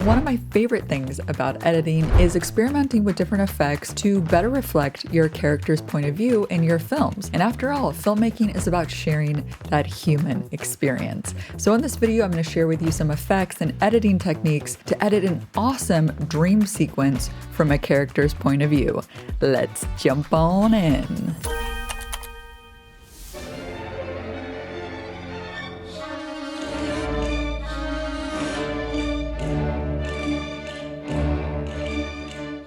One of my favorite things about editing is experimenting with different effects to better reflect your character's point of view in your films. And after all, filmmaking is about sharing that human experience. So in this video, I'm going to share with you some effects and editing techniques to edit an awesome dream sequence from a character's point of view. Let's jump on in.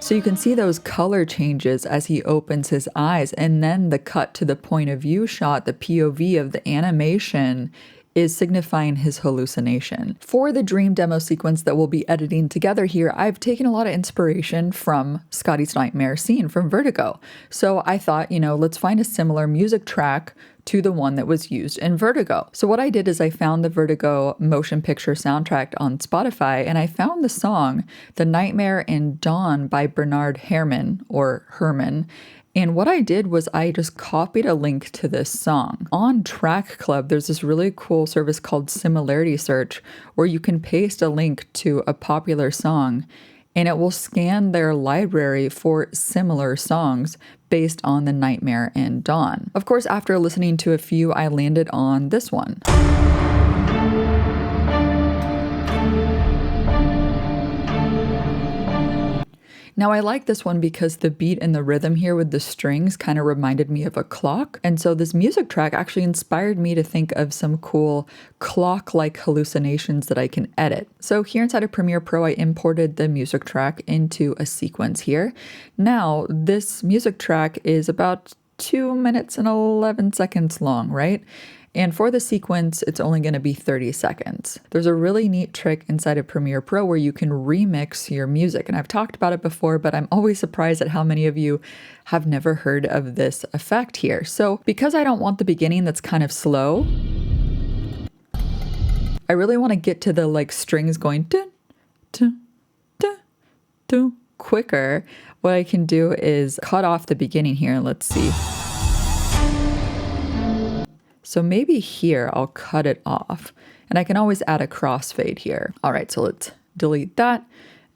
So you can see those color changes as he opens his eyes, and then the cut to the point of view shot, the POV of the animation, is signifying his hallucination. For the dream demo sequence that we'll be editing together here, I've taken a lot of inspiration from Scotty's nightmare scene from Vertigo. So I thought, let's find a similar music track to the one that was used in Vertigo. So what I did is I found the Vertigo motion picture soundtrack on Spotify, and I found the song The Nightmare in Dawn by Bernard Herrmann, or Herman. And what I did was I just copied a link to this song. On Track Club, there's this really cool service called Similarity Search, where you can paste a link to a popular song, and it will scan their library for similar songs based on The Nightmare in Dawn. Of course, after listening to a few, I landed on this one. Now I like this one because the beat and the rhythm here with the strings kind of reminded me of a clock. And so this music track actually inspired me to think of some cool clock-like hallucinations that I can edit. So here inside of Premiere Pro, I imported the music track into a sequence here. Now this music track is about 2 minutes and 11 seconds long, right? And for the sequence, it's only going to be 30 seconds. There's a really neat trick inside of Premiere Pro where you can remix your music. And I've talked about it before, but I'm always surprised at how many of you have never heard of this effect here. So because I don't want the beginning that's kind of slow, I really want to get to the strings going dun, dun, dun, dun, quicker. What I can do is cut off the beginning here. Let's see. So maybe here I'll cut it off, and I can always add a crossfade here. All right, so let's delete that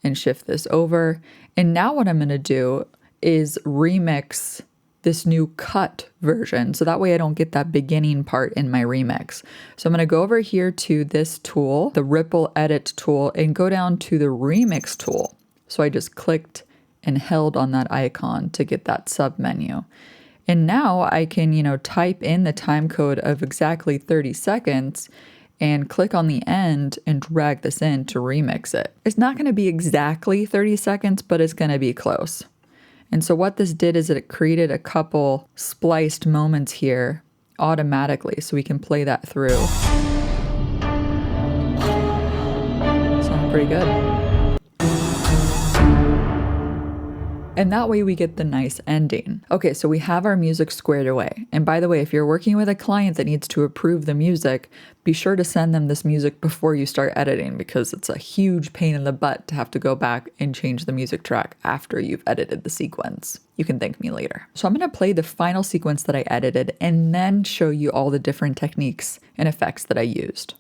and shift this over. And now what I'm going to do is remix this new cut version, so that way I don't get that beginning part in my remix. So I'm going to go over here to this tool, the Ripple Edit tool, and go down to the Remix tool. So I just clicked and held on that icon to get that sub menu. And now I can, type in the time code of exactly 30 seconds and click on the end and drag this in to remix it. It's not going to be exactly 30 seconds, but it's going to be close. And so what this did is it created a couple spliced moments here automatically, so we can play that through. Sounds pretty good. And that way we get the nice ending. Okay, so we have our music squared away. And by the way, if you're working with a client that needs to approve the music, be sure to send them this music before you start editing, because it's a huge pain in the butt to have to go back and change the music track after you've edited the sequence. You can thank me later. So I'm going to play the final sequence that I edited and then show you all the different techniques and effects that I used.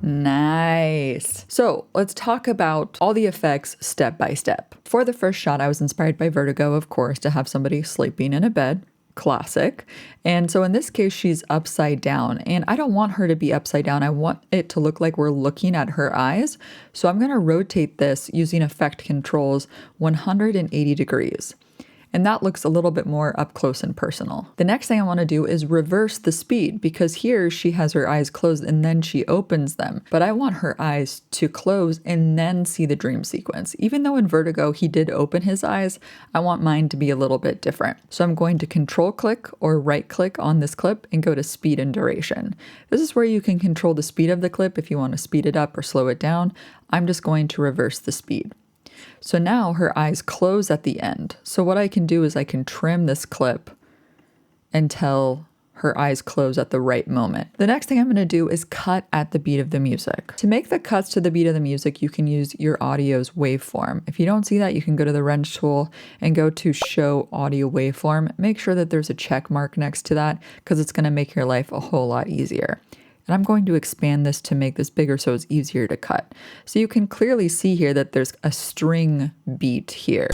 Nice. So let's talk about all the effects step by step. For the first shot, I was inspired by Vertigo, of course, to have somebody sleeping in a bed. Classic. And so in this case, she's upside down, and I don't want her to be upside down. I want it to look like we're looking at her eyes. So I'm going to rotate this using effect controls 180 degrees. And that looks a little bit more up close and personal. The next thing I want to do is reverse the speed, because here she has her eyes closed and then she opens them. But I want her eyes to close and then see the dream sequence. Even though in Vertigo he did open his eyes, I want mine to be a little bit different. So I'm going to control click or right click on this clip and go to speed and duration. This is where you can control the speed of the clip if you want to speed it up or slow it down. I'm just going to reverse the speed. So now her eyes close at the end. So what I can do is I can trim this clip until her eyes close at the right moment. The next thing I'm going to do is cut at the beat of the music. To make the cuts to the beat of the music, you can use your audio's waveform. If you don't see that, you can go to the wrench tool and go to show audio waveform. Make sure that there's a check mark next to that because it's going to make your life a whole lot easier. And I'm going to expand this to make this bigger so it's easier to cut. So you can clearly see here that there's a string beat here.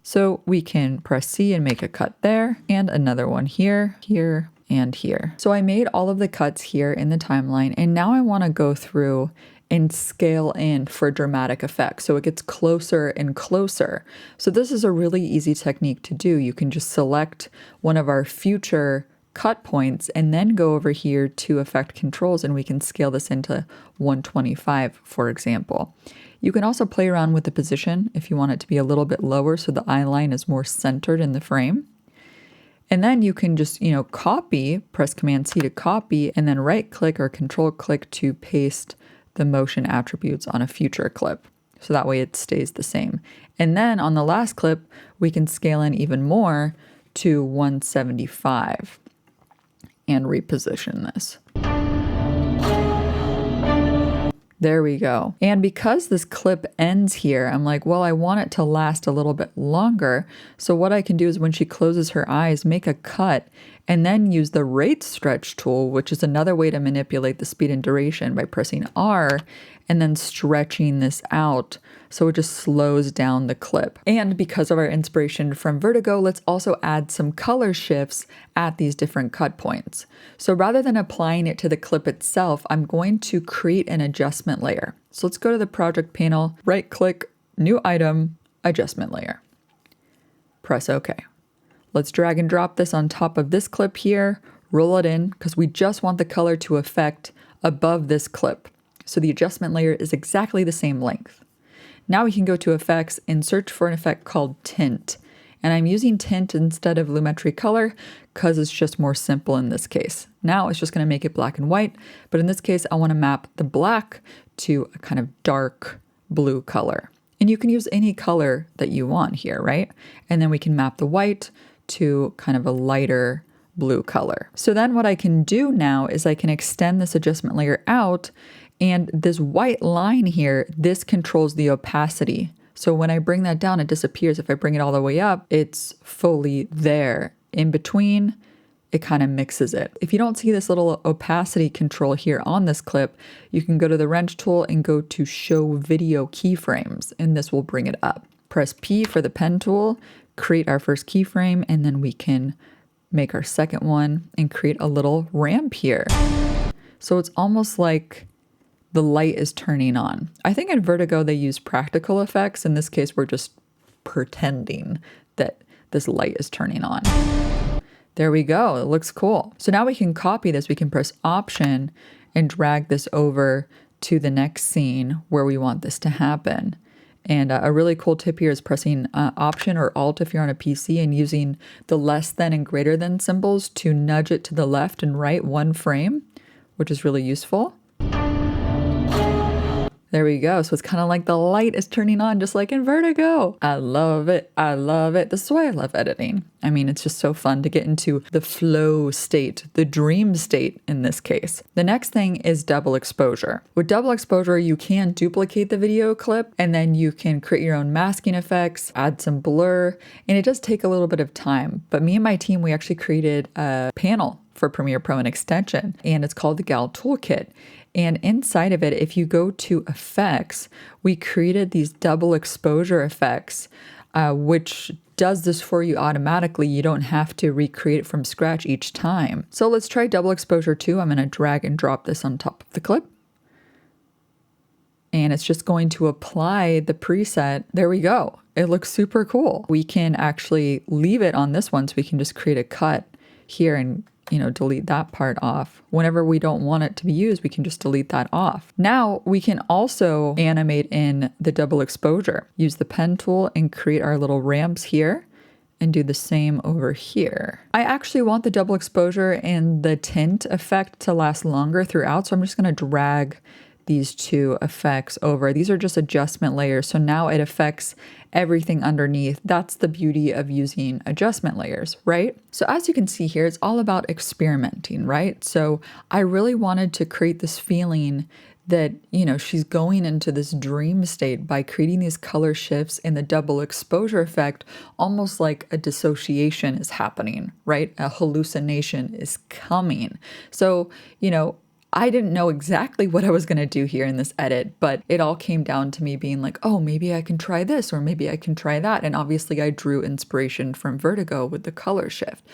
So we can press C and make a cut there, and another one here, here, and here. So I made all of the cuts here in the timeline, and now I want to go through and scale in for dramatic effect. So it gets closer and closer. So this is a really easy technique to do. You can just select one of our future cut points and then go over here to effect controls, and we can scale this into 125, for example. You can also play around with the position if you want it to be a little bit lower so the eye line is more centered in the frame. And then you can just, copy, press Command C to copy, and then right click or Control click to paste the motion attributes on a future clip. So that way it stays the same. And then on the last clip, we can scale in even more to 175 and reposition this. There we go. And because this clip ends here, I'm like, well, I want it to last a little bit longer. So what I can do is when she closes her eyes, make a cut and then use the rate stretch tool, which is another way to manipulate the speed and duration by pressing R and then stretching this out so it just slows down the clip. And because of our inspiration from Vertigo, let's also add some color shifts at these different cut points. So rather than applying it to the clip itself, I'm going to create an adjustment layer. So let's go to the project panel, right click, new item, adjustment layer. Press OK. Let's drag and drop this on top of this clip here, roll it in because we just want the color to affect above this clip. So the adjustment layer is exactly the same length. Now we can go to effects and search for an effect called Tint. And I'm using Tint instead of Lumetri Color because it's just more simple in this case. Now it's just going to make it black and white, but in this case I want to map the black to a kind of dark blue color. And you can use any color that you want here, right? And then we can map the white to kind of a lighter blue color. So then what I can do now is I can extend this adjustment layer out, and this white line here, this controls the opacity. So when I bring that down, it disappears. If I bring it all the way up, it's fully there. In between, it kind of mixes it. If you don't see this little opacity control here on this clip, you can go to the wrench tool and go to show video keyframes, and this will bring it up. Press P for the pen tool, create our first keyframe, and then we can make our second one and create a little ramp here. So it's almost like the light is turning on. I think in Vertigo they use practical effects. In this case, we're just pretending that this light is turning on. There we go. It looks cool. So now we can copy this. We can press Option and drag this over to the next scene where we want this to happen. And a really cool tip here is pressing Option or Alt if you're on a PC and using the less than and greater than symbols to nudge it to the left and right one frame, which is really useful. There we go. So it's kind of like the light is turning on just like in Vertigo. I love it. I love it. This is why I love editing. I mean, it's just so fun to get into the flow state, the dream state in this case. The next thing is double exposure. With double exposure, you can duplicate the video clip and then you can create your own masking effects, add some blur, and it does take a little bit of time. But me and my team, we actually created a panel for Premiere Pro and extension, and it's called the Gal Toolkit. And inside of it, if you go to effects, we created these double exposure effects, which does this for you automatically. You don't have to recreate it from scratch each time. So let's try double exposure 2. I'm going to drag and drop this on top of the clip. And it's just going to apply the preset. There we go. It looks super cool. We can actually leave it on this one, so we can just create a cut here and delete that part off. Whenever we don't want it to be used, we can just delete that off. Now we can also animate in the double exposure. Use the pen tool and create our little ramps here and do the same over here. I actually want the double exposure and the tint effect to last longer throughout, so I'm just going to drag these two effects over. These are just adjustment layers. So now it affects everything underneath. That's the beauty of using adjustment layers, right? So as you can see here, it's all about experimenting, right? So I really wanted to create this feeling that, you know, she's going into this dream state by creating these color shifts and the double exposure effect, almost like a dissociation is happening, right? A hallucination is coming. So, you know, I didn't know exactly what I was going to do here in this edit, but it all came down to me being like, oh, maybe I can try this or maybe I can try that. And obviously I drew inspiration from Vertigo with the color shift.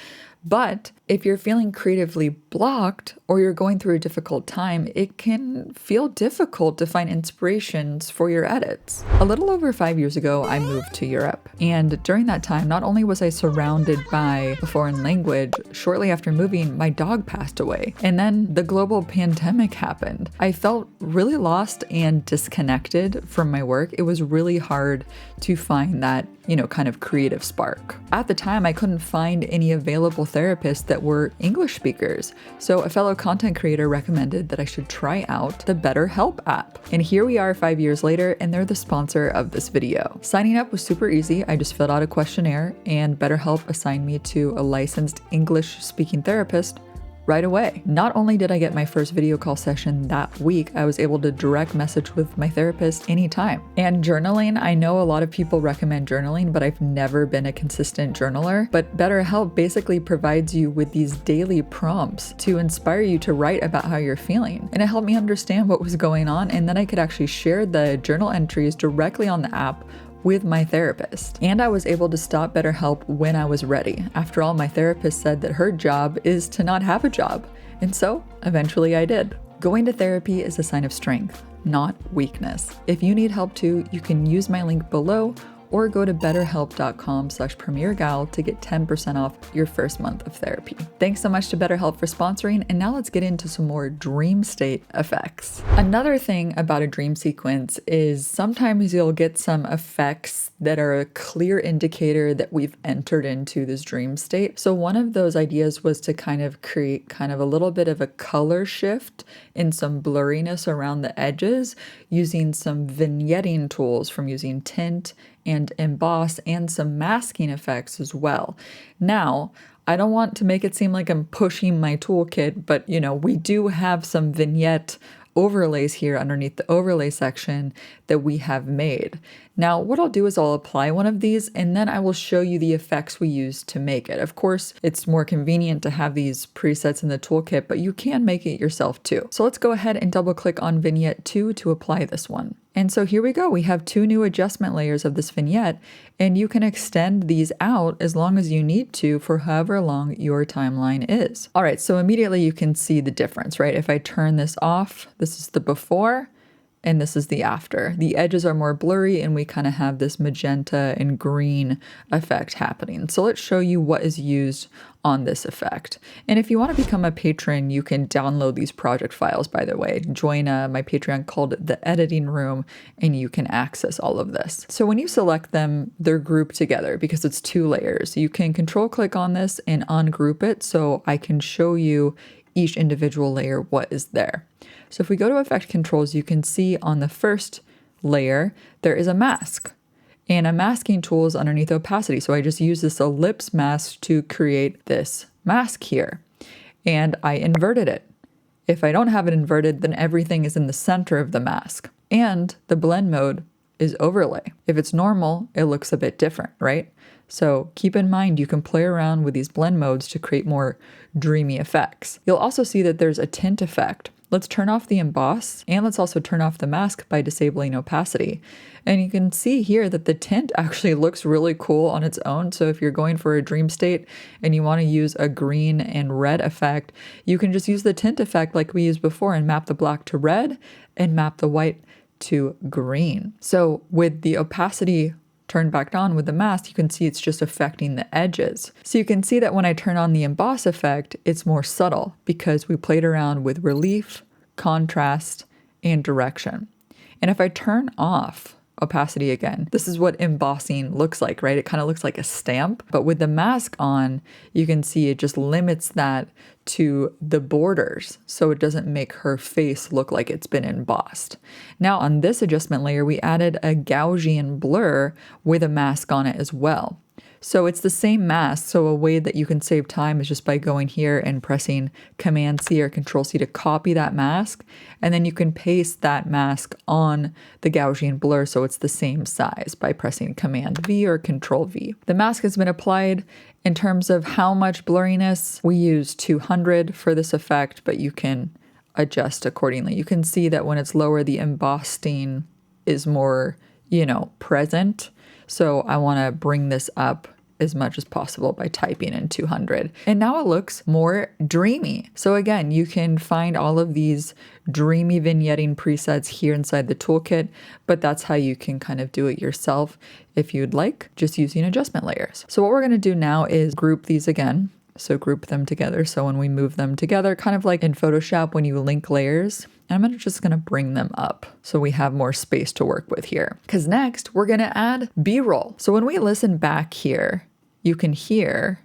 But if you're feeling creatively blocked or you're going through a difficult time, it can feel difficult to find inspirations for your edits. A little over 5 years ago, I moved to Europe. And during that time, not only was I surrounded by a foreign language, shortly after moving, my dog passed away. And then the global pandemic happened. I felt really lost and disconnected from my work. It was really hard to find that, you know, kind of creative spark. At the time, I couldn't find any available therapists that were English speakers. So a fellow content creator recommended that I should try out the BetterHelp app. And here we are 5 years later, and they're the sponsor of this video. Signing up was super easy. I just filled out a questionnaire and BetterHelp assigned me to a licensed English speaking therapist right away. Not only did I get my first video call session that week, I was able to direct message with my therapist anytime. And journaling, I know a lot of people recommend journaling, but I've never been a consistent journaler. But BetterHelp basically provides you with these daily prompts to inspire you to write about how you're feeling. And it helped me understand what was going on, and then I could actually share the journal entries directly on the app with my therapist. And I was able to stop BetterHelp when I was ready. After all, my therapist said that her job is to not have a job. And so eventually I did. Going to therapy is a sign of strength, not weakness. If you need help too, you can use my link below or go to betterhelp.com/premiergal to get 10% off your first month of therapy. Thanks so much to BetterHelp for sponsoring, and now let's get into some more dream state effects. Another thing about a dream sequence is sometimes you'll get some effects that are a clear indicator that we've entered into this dream state. So one of those ideas was to kind of create kind of a little bit of a color shift and some blurriness around the edges using some vignetting tools from using Tint and Emboss and some masking effects as well. Now, I don't want to make it seem like I'm pushing my toolkit, but you know, we do have some vignette overlays here underneath the overlay section that we have made. Now, what I'll do is I'll apply one of these and then I will show you the effects we use to make it. Of course, it's more convenient to have these presets in the toolkit, but you can make it yourself too. So let's go ahead and double click on Vignette 2 to apply this one. And so here we go. We have 2 new adjustment layers of this vignette, and you can extend these out as long as you need to for however long your timeline is. All right, so immediately you can see the difference, right? If I turn this off, this is the before, and this is the after. The edges are more blurry and we kind of have this magenta and green effect happening. So let's show you what is used on this effect. And if you want to become a patron, you can download these project files, by the way. Join my Patreon called The Editing Room and you can access all of this. So when you select them, they're grouped together because it's 2 layers. You can control click on this and ungroup it so I can show you each individual layer what is there. So if we go to Effect Controls, you can see on the first layer, there is a mask. And a masking tool is underneath opacity. So I just use this ellipse mask to create this mask here. And I inverted it. If I don't have it inverted, then everything is in the center of the mask. And the blend mode is overlay. If it's normal, it looks a bit different, right? So keep in mind, you can play around with these blend modes to create more dreamy effects. You'll also see that there's a tint effect. Let's turn off the emboss and let's also turn off the mask by disabling opacity. And you can see here that the tint actually looks really cool on its own. So if you're going for a dream state and you want to use a green and red effect, you can just use the tint effect like we used before and map the black to red and map the white to green. So with the opacity turned back on with the mask, you can see it's just affecting the edges. So you can see that when I turn on the emboss effect, it's more subtle because we played around with relief, contrast, and direction. And if I turn off opacity again. This is what embossing looks like, right? It kind of looks like a stamp, but with the mask on, you can see it just limits that to the borders, so it doesn't make her face look like it's been embossed. Now on this adjustment layer, we added a Gaussian blur with a mask on it as well. So it's the same mask, so a way that you can save time is just by going here and pressing Command C or Control C to copy that mask, and then you can paste that mask on the Gaussian blur so it's the same size by pressing Command V or Control V. The mask has been applied. In terms of how much blurriness, we use 200 for this effect, but you can adjust accordingly. You can see that when it's lower, the embossing is more, present. So I want to bring this up as much as possible by typing in 200. And now it looks more dreamy. So again, you can find all of these dreamy vignetting presets here inside the toolkit, but that's how you can kind of do it yourself if you'd like, just using adjustment layers. So what we're going to do now is group these again. So group them together. So when we move them together, kind of like in Photoshop when you link layers, I'm just going to bring them up so we have more space to work with here. Because next we're going to add B-roll. So when we listen back here, you can hear.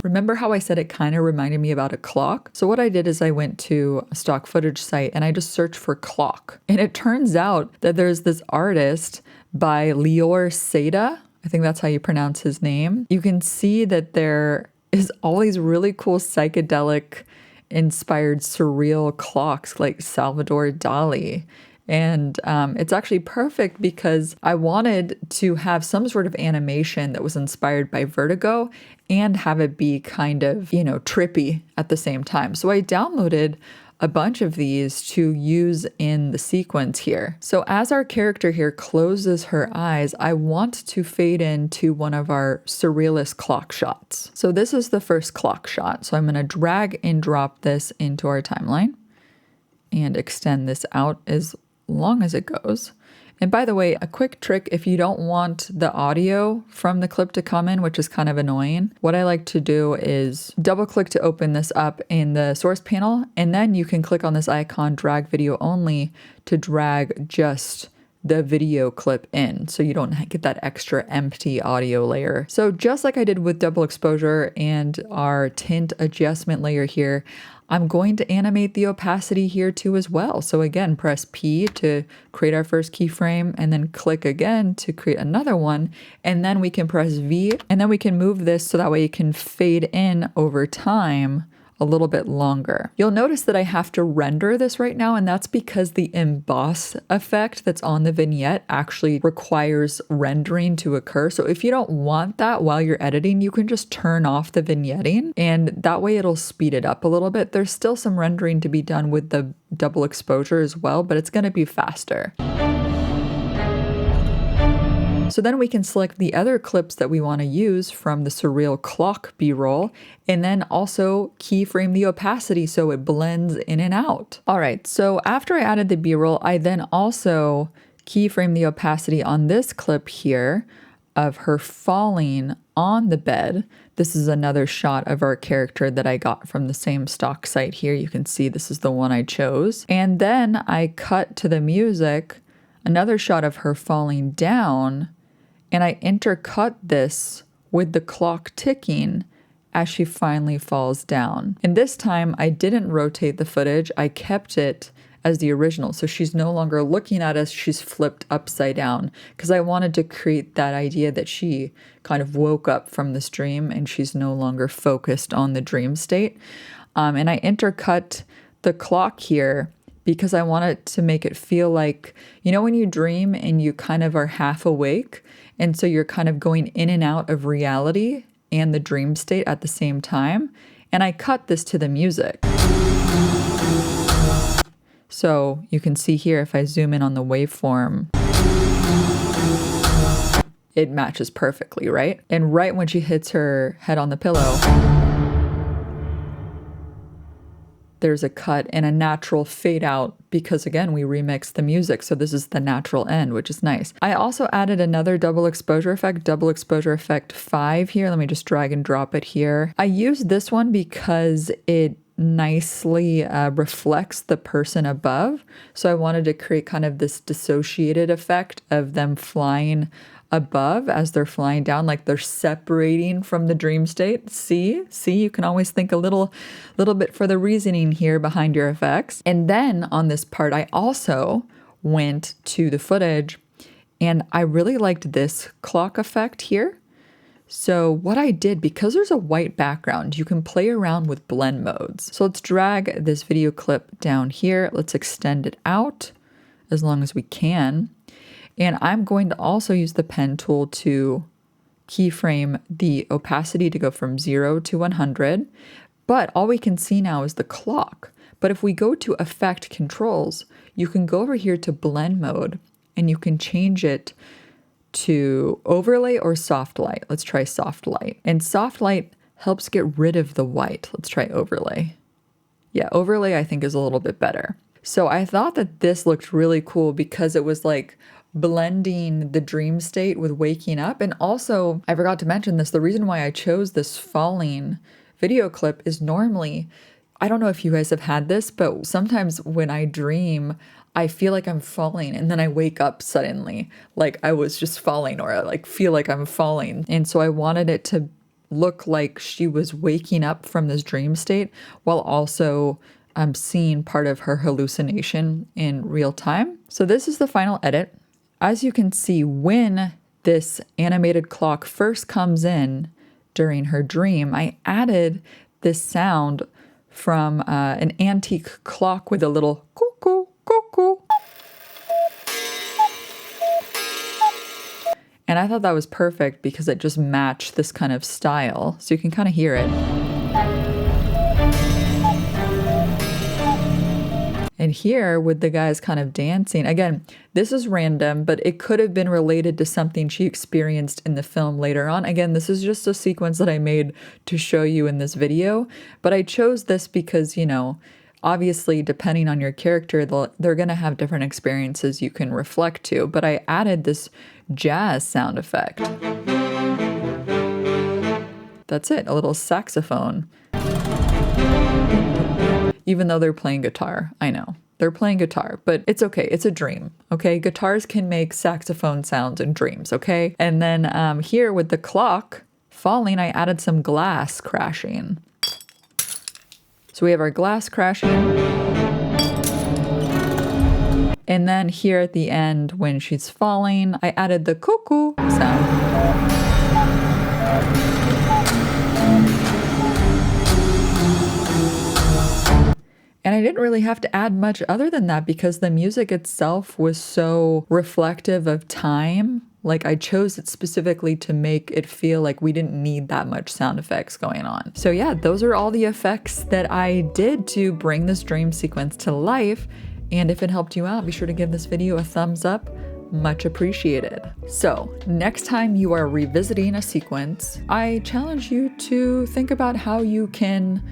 Remember how I said it kind of reminded me about a clock? So what I did is I went to a stock footage site and I just searched for clock. And it turns out that there's this artist by Lior Seda. I think that's how you pronounce his name. You can see that there is all these really cool psychedelic inspired surreal clocks like Salvador Dali. And it's actually perfect because I wanted to have some sort of animation that was inspired by Vertigo and have it be kind of, trippy at the same time. So I downloaded a bunch of these to use in the sequence here. So as our character here closes her eyes, I want to fade into one of our Surrealist clock shots. So this is the first clock shot. So I'm going to drag and drop this into our timeline and extend this out as long as it goes. And by the way, a quick trick, if you don't want the audio from the clip to come in, which is kind of annoying, what I like to do is double click to open this up in the source panel, and then you can click on this icon, drag video only, to drag just the video clip in so you don't get that extra empty audio layer. So just like I did with double exposure and our tint adjustment layer here, I'm going to animate the opacity here too as well. So again, press P to create our first keyframe and then click again to create another one. And then we can press V and then we can move this so that way it can fade in over time a little bit longer. You'll notice that I have to render this right now, and that's because the emboss effect that's on the vignette actually requires rendering to occur. So if you don't want that while you're editing, you can just turn off the vignetting, and that way it'll speed it up a little bit. There's still some rendering to be done with the double exposure as well, but it's going to be faster. So then we can select the other clips that we want to use from the Surreal Clock B-roll, and then also keyframe the opacity so it blends in and out. All right, so after I added the B-roll, I then also keyframe the opacity on this clip here of her falling on the bed. This is another shot of our character that I got from the same stock site here. You can see this is the one I chose. And then I cut to the music, another shot of her falling down, and I intercut this with the clock ticking as she finally falls down. And this time I didn't rotate the footage, I kept it as the original. So she's no longer looking at us, she's flipped upside down, because I wanted to create that idea that she kind of woke up from this dream and she's no longer focused on the dream state. And I intercut the clock here because I wanted to make it feel like, when you dream and you kind of are half awake, and so you're kind of going in and out of reality and the dream state at the same time. And I cut this to the music. So you can see here, if I zoom in on the waveform, it matches perfectly, right? And right when she hits her head on the pillow, there's a cut and a natural fade out because, again, we remixed the music. So this is the natural end, which is nice. I also added another double exposure effect 5 here. Let me just drag and drop it here. I used this one because it nicely reflects the person above. So I wanted to create kind of this dissociated effect of them flying above as they're flying down, like they're separating from the dream state. See, you can always think a little bit for the reasoning here behind your effects. And then on this part, I also went to the footage and I really liked this clock effect here. So what I did, because there's a white background, you can play around with blend modes. So let's drag this video clip down here. Let's extend it out as long as we can. And I'm going to also use the pen tool to keyframe the opacity to go from 0 to 100. But all we can see now is the clock. But if we go to Effect Controls, you can go over here to Blend Mode and you can change it to Overlay or Soft Light. Let's try Soft Light. And Soft Light helps get rid of the white. Let's try Overlay. Yeah, Overlay I think is a little bit better. So I thought that this looked really cool because it was like blending the dream state with waking up. And also, I forgot to mention this, the reason why I chose this falling video clip is normally, I don't know if you guys have had this, but sometimes when I dream, I feel like I'm falling and then I wake up suddenly, like I was just falling, or I like feel like I'm falling. And so I wanted it to look like she was waking up from this dream state while also seeing part of her hallucination in real time. So this is the final edit. As you can see, when this animated clock first comes in during her dream, I added this sound from an antique clock with a little cuckoo, cuckoo. And I thought that was perfect because it just matched this kind of style. So you can kind of hear it. And here with the guys kind of dancing, again, this is random, but it could have been related to something she experienced in the film later on. Again, this is just a sequence that I made to show you in this video, but I chose this because, you know, obviously depending on your character, they're going to have different experiences you can reflect to, but I added this jazz sound effect. That's it, a little saxophone. Even though they're playing guitar, I know. They're playing guitar, but it's okay. It's a dream, okay? Guitars can make saxophone sounds in dreams, okay? And then here with the clock falling, I added some glass crashing. So we have our glass crashing. And then here at the end, when she's falling, I added the cuckoo sound. And I didn't really have to add much other than that because the music itself was so reflective of time. Like I chose it specifically to make it feel like we didn't need that much sound effects going on. So yeah, those are all the effects that I did to bring this dream sequence to life. And if it helped you out, be sure to give this video a thumbs up. Much appreciated. So next time you are revisiting a sequence, I challenge you to think about how you can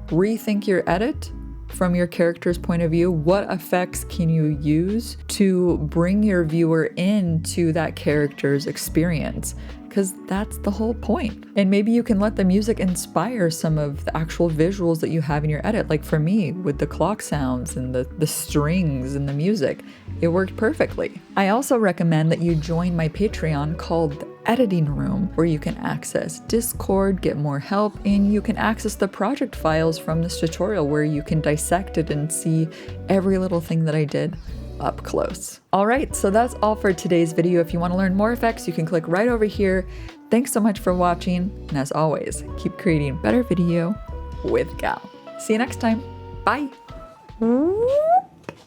rethink your edit from your character's point of view. What effects can you use to bring your viewer into that character's experience? Because that's the whole point. And maybe you can let the music inspire some of the actual visuals that you have in your edit. Like for me, with the clock sounds and the strings and the music, it worked perfectly. I also recommend that you join my Patreon called the Editing Room, where you can access Discord, get more help, and you can access the project files from this tutorial where you can dissect it and see every little thing that I did up close. All right, so that's all for today's video. If you want to learn more effects, you can click right over here. Thanks so much for watching, and as always, keep creating better video with Gal. See you next time. Bye.